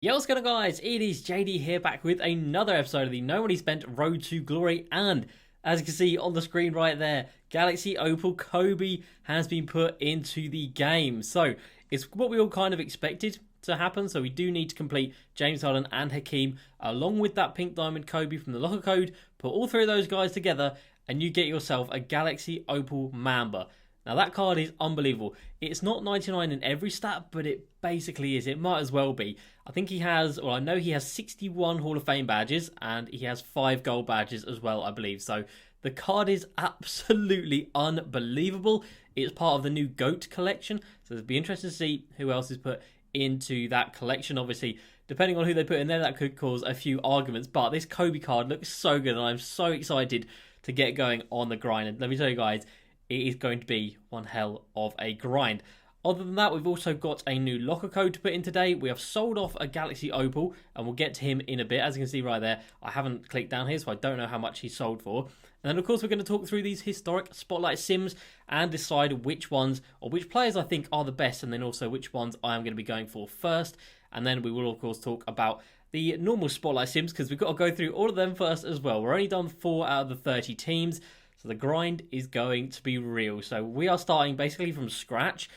Yo, what's going on, guys? It is JD here, back with another episode of the No Money Spent Road to Glory. And as you can see on the screen right there, Galaxy Opal Kobe has been put into the game. So it's what we all kind of expected to happen. So we do need to complete James Harden and Hakeem along with that pink diamond Kobe from the locker code. Put all three of those guys together and you get yourself a Galaxy Opal Mamba. Now that card is unbelievable. It's not 99 in every stat, but it basically is. It might as well be. I think he has, or I know he has 61 Hall of Fame badges, and he has 5 gold badges as well, I believe. So the card is absolutely unbelievable. It's part of the new GOAT collection, so it'll be interesting to see who else is put into that collection. Obviously, depending on who they put in there, that could cause a few arguments, but this Kobe card looks so good, and I'm so excited to get going on the grind. And let me tell you guys, it is going to be one hell of a grind. Other than that, we've also got a new locker code to put in today. We have sold off a Galaxy Opal, and we'll get to him in a bit. As you can see right there, I haven't clicked down here, so I don't know how much he sold for. And then, of course, we're going to talk through these historic Spotlight Sims and decide which ones, or which players I think are the best, and then also which ones I am going to be going for first. And then we will, of course, talk about the normal Spotlight Sims, because we've got to go through all of them first as well. We're only done 4 out of the 30 teams, so the grind is going to be real. So we are starting basically from scratch.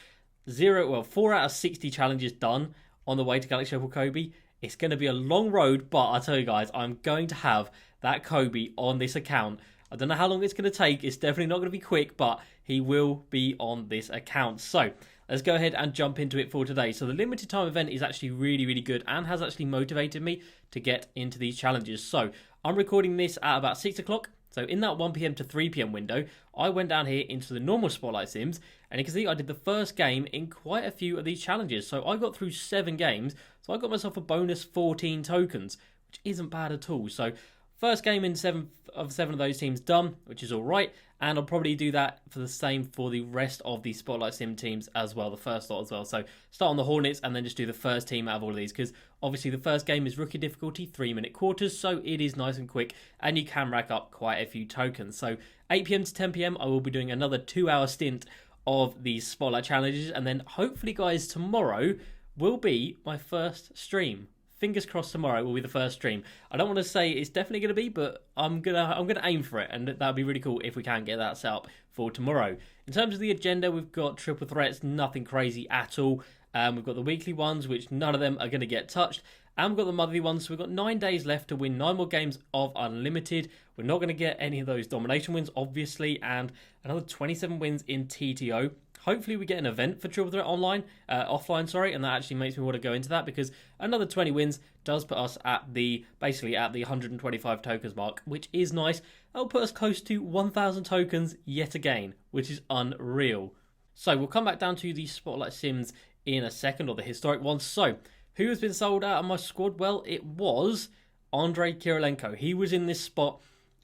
4 out of 60 challenges done on the way to Galaxy Opal Kobe. It's going to be a long road, but I tell you guys, I'm going to have that Kobe on this account. I don't know how long it's going to take. It's definitely not going to be quick, but he will be on this account. So let's go ahead and jump into it for today. So the limited time event is actually really, really good and has actually motivated me to get into these challenges. So I'm recording this at about 6 o'clock. So in that 1 p.m. to 3 p.m. window, I went down here into the normal Spotlight Sims, and you can see I did the first game in quite a few of these challenges. So I got through 7 games, so I got myself a bonus 14 tokens, which isn't bad at all. So first game in 7 of those teams done, which is all right, and I'll probably do that for the same for the rest of the Spotlight Sim teams as well, the first lot as well. So start on the Hornets and then just do the first team out of all of these, because obviously the first game is rookie difficulty, 3-minute quarters, so it is nice and quick, and you can rack up quite a few tokens. So 8 p.m. to 10 p.m. I will be doing another 2-hour stint of these Spotlight challenges, and then hopefully, guys, tomorrow will be my first stream. Fingers crossed tomorrow will be the first stream. I don't want to say it's definitely going to be, but I'm gonna aim for it, and that'd be really cool if we can get that set up for tomorrow. In terms of the agenda, we've got triple threats, nothing crazy at all. We've got the weekly ones, which none of them are going to get touched. And we've got the monthly ones, so we've got 9 days left to win 9 more games of Unlimited. We're not going to get any of those domination wins, obviously, and another 27 wins in TTO. Hopefully we get an event for Triple Threat offline, and that actually makes me want to go into that, because another 20 wins does put us at the 125 tokens mark, which is nice. That'll put us close to 1,000 tokens yet again, which is unreal. So we'll come back down to the Spotlight Sims in a second, or the historic ones. So who has been sold out of my squad? Well, it was Andrei Kirilenko. He was in this spot,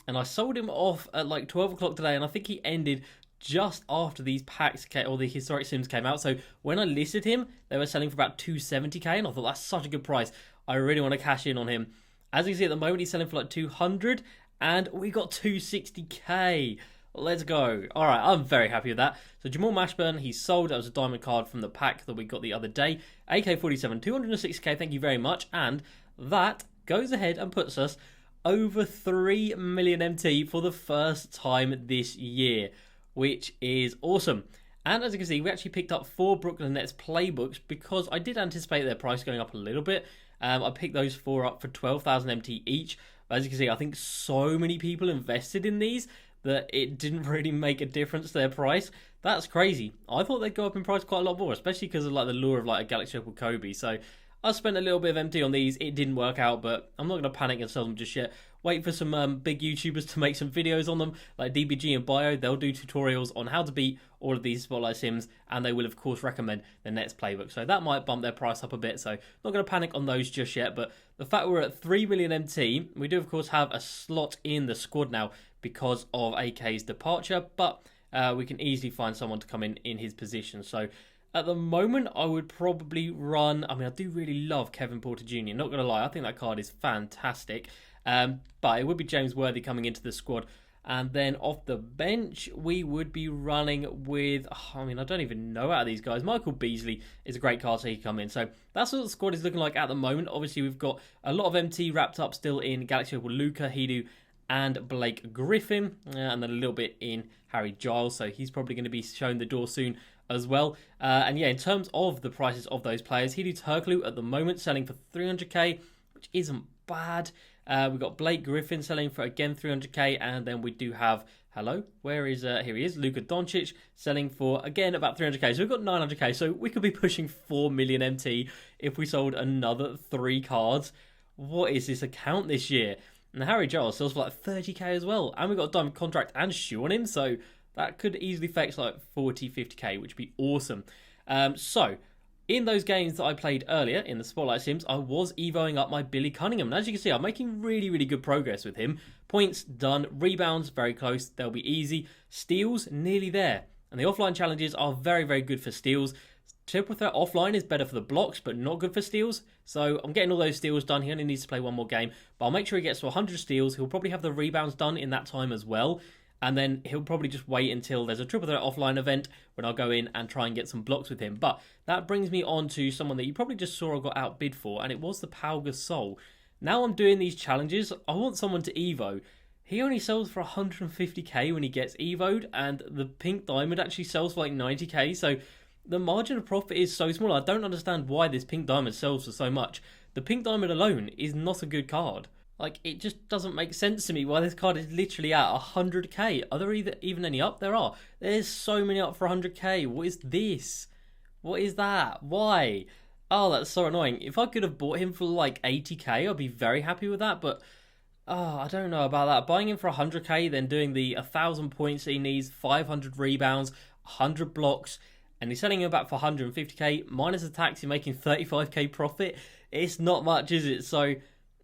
and I sold him off at like 12 o'clock today, and I think he ended just after these packs or the historic sims came out. So when I listed him, they were selling for about 270k, and I thought that's such a good price. I really want to cash in on him. As you can see at the moment, he's selling for like 200, and we got 260k. Let's go. All right, I'm very happy with that. So Jamal Mashburn, he's sold. That was a diamond card from the pack that we got the other day. AK-47, 206k, thank you very much. And that goes ahead and puts us over 3 million MT for the first time this year, which is awesome. And as you can see, we actually picked up 4 Brooklyn Nets playbooks, because I did anticipate their price going up a little bit. I picked those 4 up for 12,000 MT each. But as you can see, I think so many people invested in these that it didn't really make a difference to their price. That's crazy. I thought they'd go up in price quite a lot more, especially because of like the lure of like a Galaxy Opal Kobe. So I spent a little bit of MT on these. It didn't work out, but I'm not going to panic and sell them just yet. Wait for some big YouTubers to make some videos on them, like DBG and Bio. They'll do tutorials on how to beat all of these Spotlight Sims, and they will, of course, recommend the Nets playbook. So that might bump their price up a bit, so not going to panic on those just yet. But the fact we're at 3 million MT, we do, of course, have a slot in the squad now because of AK's departure, but we can easily find someone to come in his position. So at the moment, I would probably run... I mean, I do really love Kevin Porter Jr., not going to lie. I think that card is fantastic. But it would be James Worthy coming into the squad And then off the bench, we would be running with, I mean, I don't even know out of these guys. Michael Beasley is a great card, so he can come in. So that's what the squad is looking like at the moment. Obviously, we've got a lot of MT wrapped up still in Galaxy Opal Luka, Hidu, and Blake Griffin. And then a little bit in Harry Giles. So he's probably going to be shown the door soon as well. And yeah, in terms of the prices of those players, Hidu Turkoglu at the moment selling for 300k, which isn't bad. We've got Blake Griffin selling for, again, 300k. And then we do have, here he is, Luka Doncic selling for, again, about 300k. So we've got 900k. So we could be pushing 4 million MT if we sold another 3 cards. What is this account this year? And Harry Giles sells for like 30k as well. And we've got a diamond contract and shoe on him. So that could easily fetch like 40, 50k, which would be awesome. So in those games that I played earlier in the Spotlight Sims, I was evoing up my Billy Cunningham. And as you can see, I'm making really, really good progress with him. Points done. Rebounds, very close. They'll be easy. Steals, nearly there. And the offline challenges are very, very good for steals. Triple threat offline is better for the blocks, but not good for steals. So I'm getting all those steals done. He only needs to play one more game. But I'll make sure he gets to 100 steals. He'll probably have the rebounds done in that time as well. And then he'll probably just wait until there's a triple threat offline event when I'll go in and try and get some blocks with him. But that brings me on to someone that you probably just saw I got outbid for, and it was the Pau Gasol. Now I'm doing these challenges, I want someone to evo. He only sells for 150k when he gets evoed, and the pink diamond actually sells for like 90k. So the margin of profit is so small. I don't understand why this pink diamond sells for so much. The pink diamond alone is not a good card. Like, it just doesn't make sense to me why this card is literally at 100k. Are there even any up? There are. There's so many up for 100k. What is this? What is that? Why? Oh, that's so annoying. If I could have bought him for like 80k, I'd be very happy with that. But, I don't know about that. Buying him for 100k, then doing the 1,000 points he needs, 500 rebounds, 100 blocks, and he's selling him back for 150k. Minus the tax, you're making 35k profit. It's not much, is it? So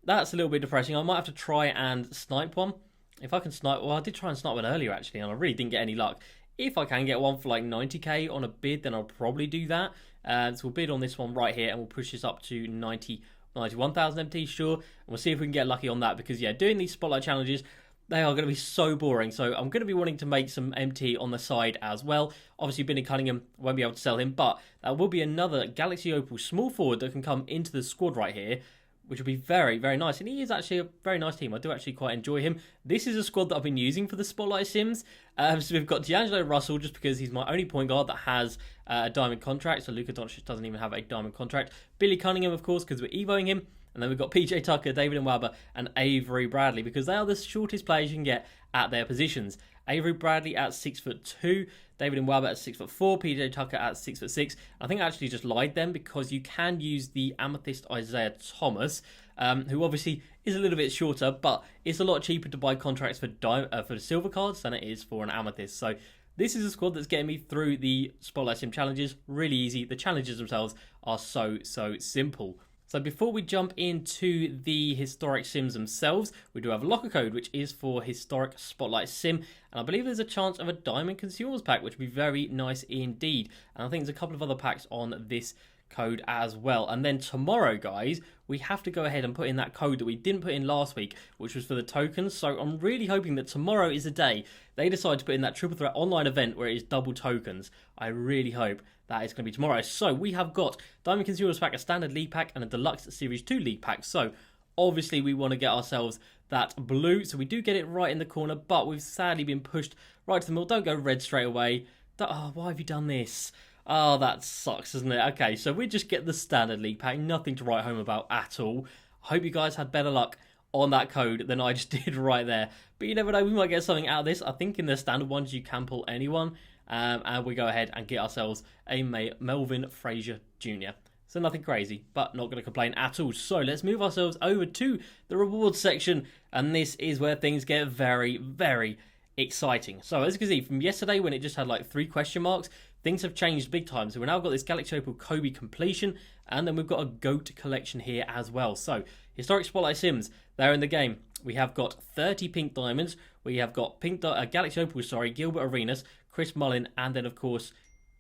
that's a little bit depressing. I might have to try and snipe one. If I can snipe, well, I did try and snipe one earlier actually, and I really didn't get any luck. If I can get one for like 90k on a bid, then I'll probably do that. So we'll bid on this one right here, and we'll push this up to 91,000 MT, sure. And we'll see if we can get lucky on that, because yeah, doing these spotlight challenges, they are going to be so boring. So I'm going to be wanting to make some MT on the side as well. Obviously, Billy Cunningham, won't be able to sell him, but that will be another Galaxy Opal small forward that can come into the squad right here, which would be very, very nice. And he is actually a very nice team. I do actually quite enjoy him. This is a squad that I've been using for the Spotlight Sims. So we've got D'Angelo Russell, just because he's my only point guard that has a diamond contract. So Luka Doncic doesn't even have a diamond contract. Billy Cunningham, of course, because we're evoing him. And then we've got PJ Tucker, David Nwaba, and Avery Bradley, because they are the shortest players you can get at their positions. Avery Bradley at 6'2", David Nwaba at 6'4", PJ Tucker at 6'6". I think I actually just lied then, because you can use the Amethyst Isaiah Thomas, who obviously is a little bit shorter, but it's a lot cheaper to buy contracts for the silver cards than it is for an Amethyst. So this is a squad that's getting me through the Spotlight Sim challenges. Really easy. The challenges themselves are so simple. So before we jump into the historic sims themselves, we do have a locker code, which is for historic Spotlight Sim. And I believe there's a chance of a diamond consumables pack, which would be very nice indeed. And I think there's a couple of other packs on this code as well. And then tomorrow, guys, we have to go ahead and put in that code that we didn't put in last week, which was for the tokens. So I'm really hoping that tomorrow is the day they decide to put in that triple threat online event where it is double tokens. I really hope that is going to be tomorrow. So we have got Diamond Consumables Pack, a Standard League Pack, and a Deluxe Series 2 League Pack. So obviously we want to get ourselves that blue. So we do get it right in the corner, but we've sadly been pushed right to the middle. Don't go red straight away. Oh, why have you done this? Oh, that sucks, doesn't it? Okay, so we just get the Standard League Pack. Nothing to write home about at all. I hope you guys had better luck on that code than I just did right there. But you never know, we might get something out of this. I think in the standard ones you can pull anyone. And we go ahead and get ourselves a Melvin Frazier Jr. So nothing crazy, but not going to complain at all. So let's move ourselves over to the rewards section. And this is where things get very, very exciting. So as you can see, from yesterday when it just had like 3 question marks, things have changed big time. So we've now got this Galaxy Opal Kobe completion, and then we've got a GOAT collection here as well. So historic Spotlight Sims, they're in the game. We have got 30 pink diamonds. We have got Galaxy Opal, Gilbert Arenas, Chris Mullin, and then of course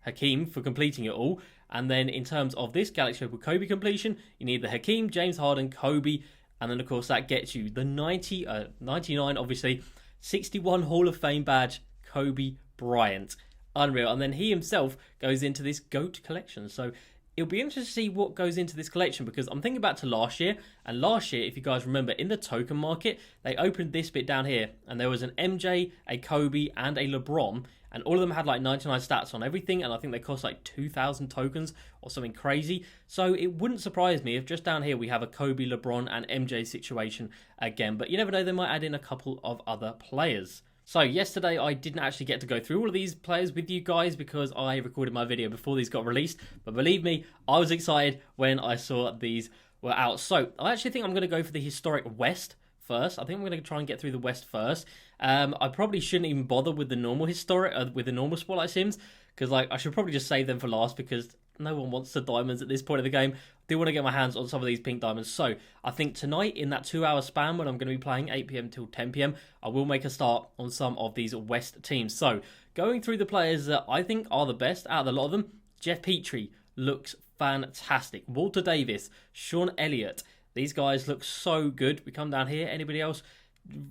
Hakeem for completing it all. And then in terms of this Galaxy Opal Kobe completion, you need the Hakeem, James Harden, Kobe, and then of course that gets you the 99 obviously. 61 Hall of Fame badge, Kobe Bryant. Unreal. And then he himself goes into this GOAT collection. So it'll be interesting to see what goes into this collection, because I'm thinking back to last year. And last year, if you guys remember, in the token market, they opened this bit down here. And there was an MJ, a Kobe, and a LeBron. And all of them had like 99 stats on everything. And I think they cost like 2,000 tokens or something crazy. So it wouldn't surprise me if just down here we have a Kobe, LeBron, and MJ situation again. But you never know, they might add in a couple of other players. So yesterday I didn't actually get to go through all of these players with you guys because I recorded my video before these got released. But believe me, I was excited when I saw these were out. So I actually think I'm going to go for the historic West first. I think I'm going to try and get through the West first. I probably shouldn't even bother with the normal historic, with the normal Spotlight Sims, because like I should probably just save them for last, because no one wants the diamonds at this point of the game. I do want to get my hands on some of these pink diamonds. So I think tonight, in that 2-hour span when I'm going to be playing 8 PM till 10 PM, I will make a start on some of these West teams. So going through the players that I think are the best out of a lot of them, Jeff Petrie looks fantastic. Walter Davis, Sean Elliott, these guys look so good. We come down here. Anybody else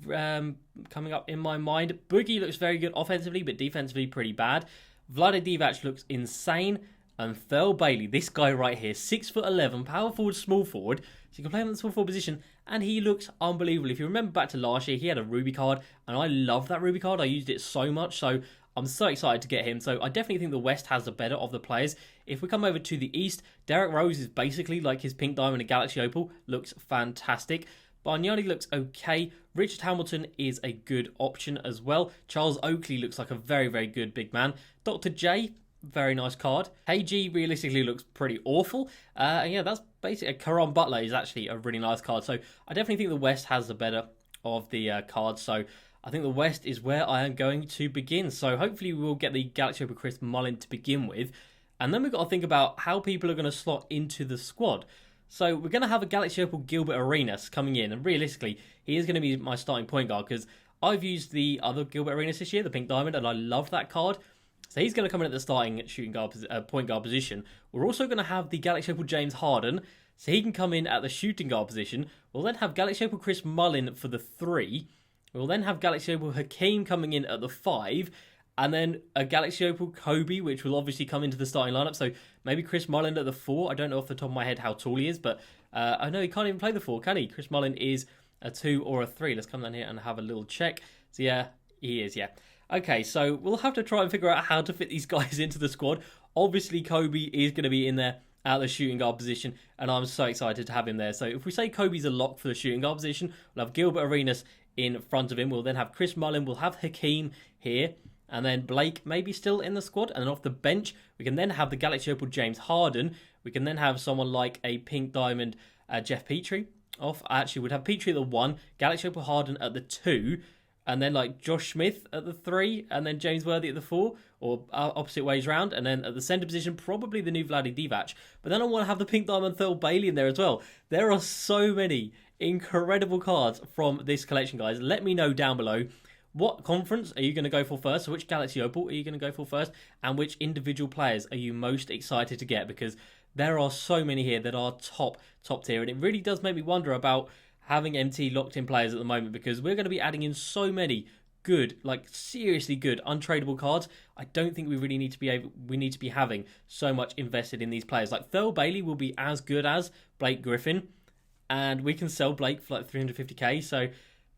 coming up in my mind? Boogie looks very good offensively, but defensively pretty bad. Vlade Divac looks insane. And Thurl Bailey, this guy right here, 6'11", power forward, small forward. So you can play him in the small forward position, and he looks unbelievable. If you remember back to last year, he had a Ruby card, and I love that Ruby card. I used it so much, so I'm so excited to get him. So I definitely think the West has the better of the players. If we come over to the East, Derrick Rose is basically like his pink diamond and Galaxy Opal. Looks fantastic. Bargnani looks okay. Richard Hamilton is a good option as well. Charles Oakley looks like a very, very good big man. Dr. J, very nice card. KG realistically looks pretty awful. And yeah, that's basically... Caron Butler is actually a really nice card. So I definitely think the West has the better of the cards. So I think the West is where I am going to begin. So hopefully we will get the Galaxy Opal Chris Mullin to begin with. And then we've got to think about how people are going to slot into the squad. So we're going to have a Galaxy Opal Gilbert Arenas coming in. And realistically, he is going to be my starting point guard, because I've used the other Gilbert Arenas this year, the pink diamond, and I love that card. So he's going to come in at the starting point guard position. We're also going to have the Galaxy Opal James Harden. So he can come in at the shooting guard position. We'll then have Galaxy Opal Chris Mullin for the 3. We'll then have Galaxy Opal Hakeem coming in at the 5. And then a Galaxy Opal Kobe, which will obviously come into the starting lineup. So maybe Chris Mullin at the 4. I don't know off the top of my head how tall he is, but I know he can't even play the 4, can he? Chris Mullin is a 2 or a 3. Let's come down here and have a little check. So yeah, he is, yeah. Okay, so we'll have to try and figure out how to fit these guys into the squad. Obviously, Kobe is going to be in there at the shooting guard position, and I'm so excited to have him there. So if we say Kobe's a lock for the shooting guard position, we'll have Gilbert Arenas in front of him. We'll then have Chris Mullin. We'll have Hakeem here, and then Blake maybe still in the squad. And then off the bench, we can then have the Galaxy Opal James Harden. We can then have someone like a pink diamond Jeff Petrie off. Actually, we'd have Petrie at the 1, Galaxy Opal Harden at the 2, and then like Josh Smith at the 3, and then James Worthy at the 4, or opposite ways round. And then at the centre position, probably the new Vlade Divac. But then I want to have the pink diamond Thurl Bailey in there as well. There are so many incredible cards from this collection, guys. Let me know down below, what conference are you going to go for first? So which Galaxy Opal are you going to go for first? And which individual players are you most excited to get? Because there are so many here that are top tier. And it really does make me wonder about having MT locked in players at the moment, because we're going to be adding in so many good, like seriously good untradeable cards. I don't think we really need to be having so much invested in these players. Like Thurl Bailey will be as good as Blake Griffin, and we can sell Blake for like 350k. So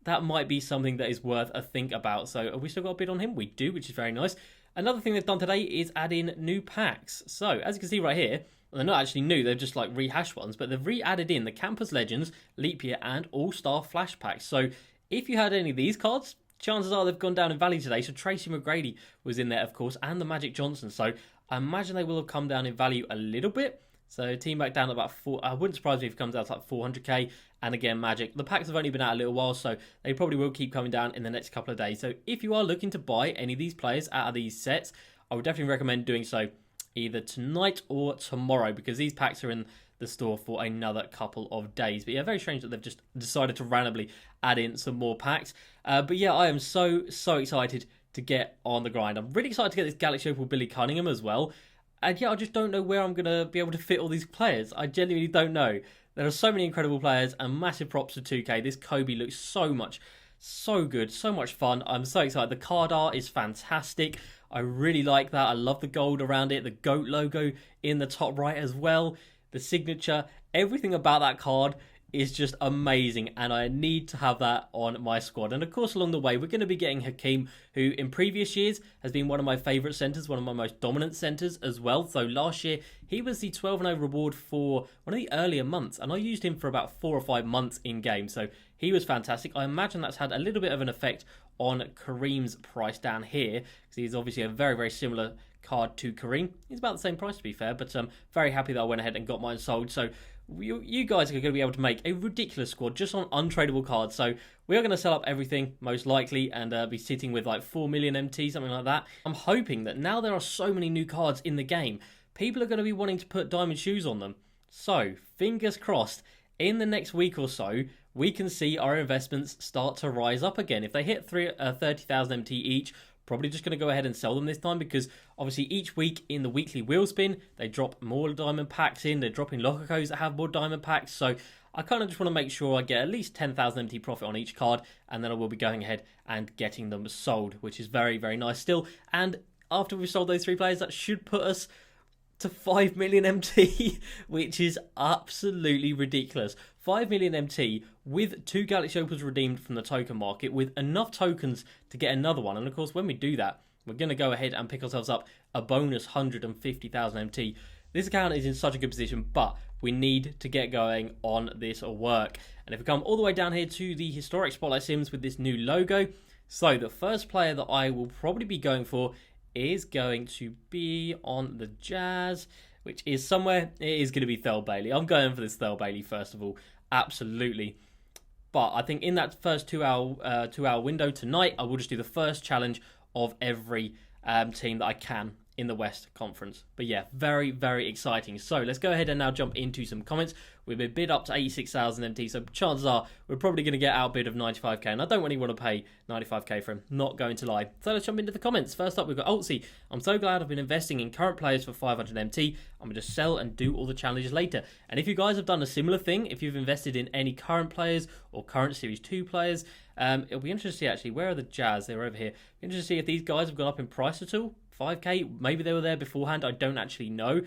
that might be something that is worth a think about. So have we still got a bid on him? We do, which is very nice. Another thing they've done today is add in new packs. So as you can see right here, well, they're not actually new, they're just like rehashed ones, but they've re-added in the Campus Legends, Leap Year, and All-Star Flash packs. So if you had any of these cards, chances are they've gone down in value today. So Tracy McGrady was in there, of course, and the Magic Johnson. So I imagine they will have come down in value a little bit. So team back down about 4. I wouldn't surprise me if it comes out to like 400k. And again, Magic. The packs have only been out a little while, so they probably will keep coming down in the next couple of days. So if you are looking to buy any of these players out of these sets, I would definitely recommend doing so either tonight or tomorrow, because these packs are in the store for another couple of days. But yeah, very strange that they've just decided to randomly add in some more packs. But yeah, I am so excited to get on the grind. I'm really excited to get this Galaxy Opal Billy Cunningham as well. And yeah, I just don't know where I'm going to be able to fit all these players. I genuinely don't know. There are so many incredible players, and massive props to 2K. This Kobe looks so much So good, so much fun. I'm so excited. The card art is fantastic. I really like that. I love the gold around it, the GOAT logo in the top right as well, the signature, everything about that card is just amazing, and I need to have that on my squad. And of course, along the way, we're going to be getting Hakeem, who in previous years has been one of my favourite centres, one of my most dominant centres as well. So last year, he was the 12-0 reward for one of the earlier months, and I used him for about 4 or 5 months in game. So he was fantastic. I imagine that's had a little bit of an effect on Kareem's price down here, because he's obviously a very, very similar card to Kareem. He's about the same price, to be fair, but I'm very happy that I went ahead and got mine sold. So you guys are going to be able to make a ridiculous squad just on untradeable cards. So we are going to sell up everything, most likely, and be sitting with like 4 million MT, something like that. I'm hoping that now there are so many new cards in the game, people are going to be wanting to put diamond shoes on them. So, fingers crossed, in the next week or so, we can see our investments start to rise up again. If they hit 30,000 MT each, probably just going to go ahead and sell them this time, because obviously each week in the weekly wheel spin, they drop more diamond packs in. They're dropping locker codes that have more diamond packs. So I kind of just want to make sure I get at least 10,000 MT profit on each card, and then I will be going ahead and getting them sold, which is very, very nice still. And after we've sold those 3 players, that should put us to 5 million MT, which is absolutely ridiculous. 5 million MT with 2 Galaxy Opals redeemed from the token market, with enough tokens to get another one. And of course, when we do that, we're going to go ahead and pick ourselves up a bonus 150,000 MT. This account is in such a good position, but we need to get going on this work. And if we come all the way down here to the historic spotlight sims with this new logo, so the first player that I will probably be going for is going to be on the Jazz, which is somewhere. It is going to be Thel Bailey. I'm going for this Thel Bailey first of all, absolutely. But I think in that first 2 hour window tonight, I will just do the first challenge of every team that I can in the West Conference. But yeah, very, very exciting. So let's go ahead and now jump into some comments. We've been bid up to 86,000 MT, so chances are we're probably going to get outbid of 95k, and I don't really want to pay 95k for him, not going to lie. So let's jump into the comments. First up, we've got Altsy. I'm so glad I've been investing in current players for 500 MT. I'm going to sell and do all the challenges later. And if you guys have done a similar thing, if you've invested in any current players or current Series 2 players, it'll be interesting to see actually, where are the Jazz? They're over here. Interesting to see if these guys have gone up in price at all. 5k, maybe they were there beforehand, I don't actually know.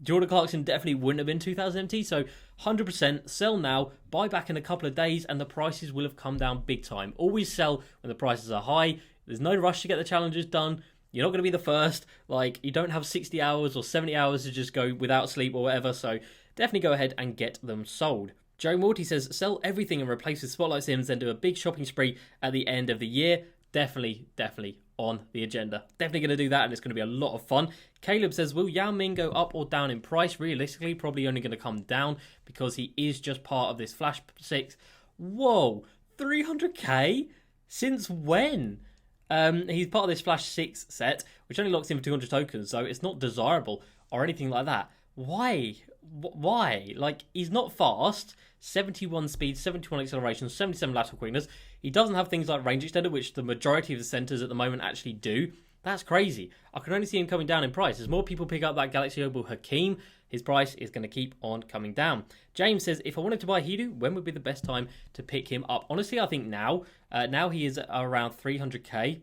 Jordan Clarkson definitely wouldn't have been 2,000 MT, so 100% sell now, buy back in a couple of days, and the prices will have come down big time. Always sell when the prices are high. There's no rush to get the challenges done. You're not going to be the first. Like, you don't have 60 hours or 70 hours to just go without sleep or whatever, so definitely go ahead and get them sold. Joe Morty says, sell everything and replace with Spotlight Sims, then do a big shopping spree at the end of the year. Definitely on the agenda. Definitely going to do that, and it's going to be a lot of fun. Caleb says, will Yao Ming go up or down in price? Realistically, probably only going to come down, because he is just part of this Flash 6. Whoa, 300k? Since when? He's part of this Flash 6 set, which only locks in for 200 tokens, so it's not desirable or anything like that. Why? Why? Like, he's not fast. 71 speed, 71 acceleration, 77 lateral quickness. He doesn't have things like range extender, which the majority of the centers at the moment actually do. That's crazy. I can only see him coming down in price. As more people pick up that Galaxy Opal Hakeem, his price is going to keep on coming down. James says, if I wanted to buy Hidu, when would be the best time to pick him up? Honestly, I think now. Now he is around 300k.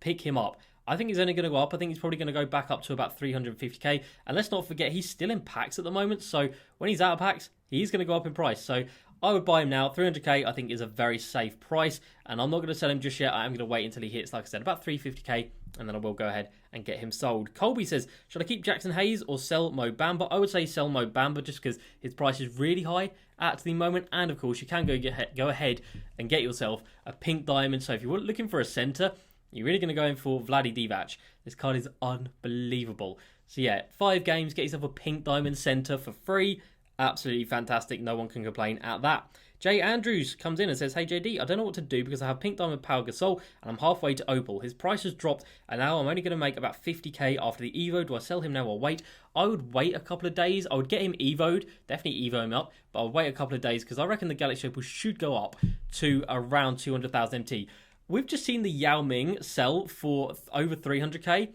Pick him up. I think he's only going to go up. I think he's probably going to go back up to about 350k. And let's not forget, he's still in packs at the moment. So when he's out of packs, he's going to go up in price. So I would buy him now. 300k, I think, is a very safe price. And I'm not going to sell him just yet. I am going to wait until he hits, like I said, about 350k. And then I will go ahead and get him sold. Colby says, should I keep Jackson Hayes or sell Mo Bamba? I would say sell Mo Bamba, just because his price is really high at the moment. And of course, you can go ahead and get yourself a pink diamond. So if you're looking for a center, you're really going to go in for Vlade Divac. This card is unbelievable. So yeah, 5 games, get yourself a pink diamond center for free. Absolutely fantastic. No one can complain at that. Jay Andrews comes in and says, hey JD, I don't know what to do because I have pink diamond Pau Gasol and I'm halfway to Opal. His price has dropped and now I'm only going to make about 50k after the Evo. Do I sell him now or wait? I would wait a couple of days. I would get him Evo'd, definitely Evo him up, but I would wait a couple of days because I reckon the Galaxy Opal should go up to around 200,000 MT. We've just seen the Yao Ming sell for over 300k,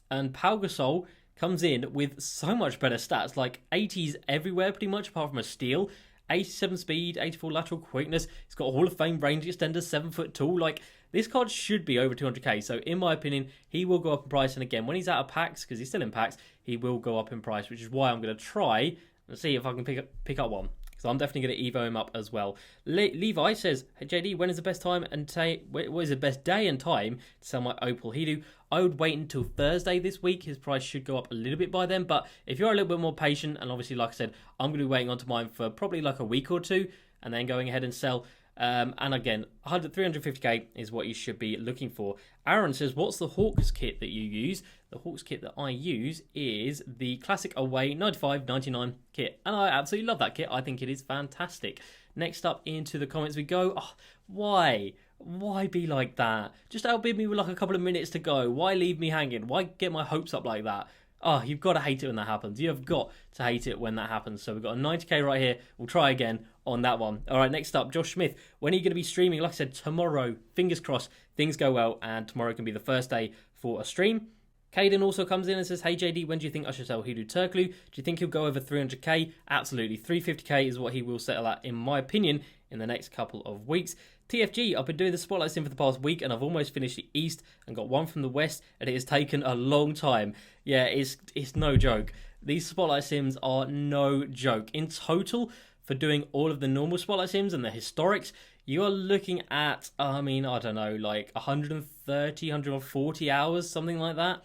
and Pau Gasol comes in with so much better stats, like 80s everywhere pretty much, apart from a steal, 87 speed, 84 lateral quickness. He's got a Hall of Fame range extender, 7 foot tall. Like, this card should be over 200k. So in my opinion, he will go up in price. And again, when he's out of packs, because he's still in packs, he will go up in price, which is why I'm going to try and see if I can pick up one. So I'm definitely going to Evo him up as well. Levi says, hey JD, when is the best time and what is the best day and time to sell my Opal Hidu? I would wait until Thursday this week. His price should go up a little bit by then. But if you're a little bit more patient, and obviously, like I said, I'm going to be waiting onto mine for probably like a week or two, and then going ahead and sell. And again, 350k is what you should be looking for. Aaron says, what's the Hawks kit that you use? The Hawks kit that I use is the classic away 95-99 kit. And I absolutely love that kit. I think it is fantastic. Next up into the comments we go. Oh, why? Why be like that? Just outbid me with like a couple of minutes to go. Why leave me hanging? Why get my hopes up like that? Oh, you've got to hate it when that happens. You have got to hate it when that happens. So we've got a 90k right here. We'll try again on that one. All right, next up, Josh Smith. When are you going to be streaming? Like I said, tomorrow. Fingers crossed things go well, and tomorrow can be the first day for a stream. Caden also comes in and says, hey JD, when do you think I should sell Hidu Turkoglu? Do you think he'll go over 300k? Absolutely. 350k is what he will settle at, in my opinion, in the next couple of weeks. TFG, I've been doing the spotlight sim for the past week, and I've almost finished the East and got one from the West, and it has taken a long time. Yeah, it's no joke. These spotlight sims are no joke. In total, for doing all of the normal spotlight sims and the historics, you are looking at, I don't know, like 130, 140 hours, something like that.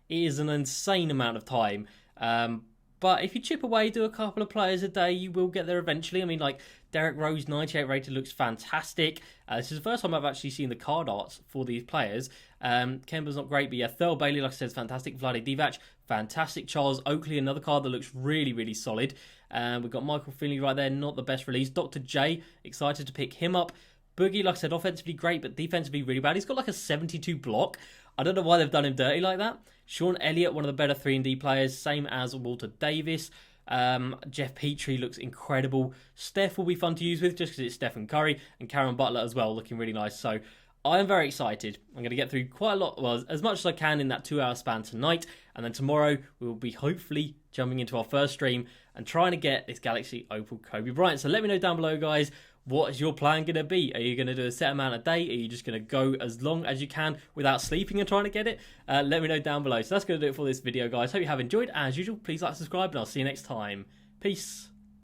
It is an insane amount of time. But if you chip away, do a couple of players a day, you will get there eventually. Like Derek Rose, 98 rated, looks fantastic. This is the first time I've actually seen the card arts for these players. Kemba's not great, but yeah, Thurl Bailey, like I said, is fantastic. Vlade Divac, fantastic. Charles Oakley, another card that looks really, really solid. We've got Michael Finley right there, not the best release. Dr. J, excited to pick him up. Boogie, like I said, offensively great, but defensively really bad. He's got like a 72 block. I don't know why they've done him dirty like that. Sean Elliott, one of the better 3&D players, same as Walter Davis. Jeff Petrie looks incredible. Steph will be fun to use with just because it's Stephen Curry, and Karen Butler as well, looking really nice. So I am very excited. I'm going to get through quite a lot, well, as much as I can in that 2-hour span tonight, and then tomorrow we will be hopefully jumping into our first stream and trying to get this Galaxy Opal Kobe Bryant. So let me know down below, guys. What is your plan going to be? Are you going to do a set amount a day? Are you just going to go as long as you can without sleeping and trying to get it? Let me know down below. So that's going to do it for this video, guys. Hope you have enjoyed. As usual, please like, subscribe, and I'll see you next time. Peace.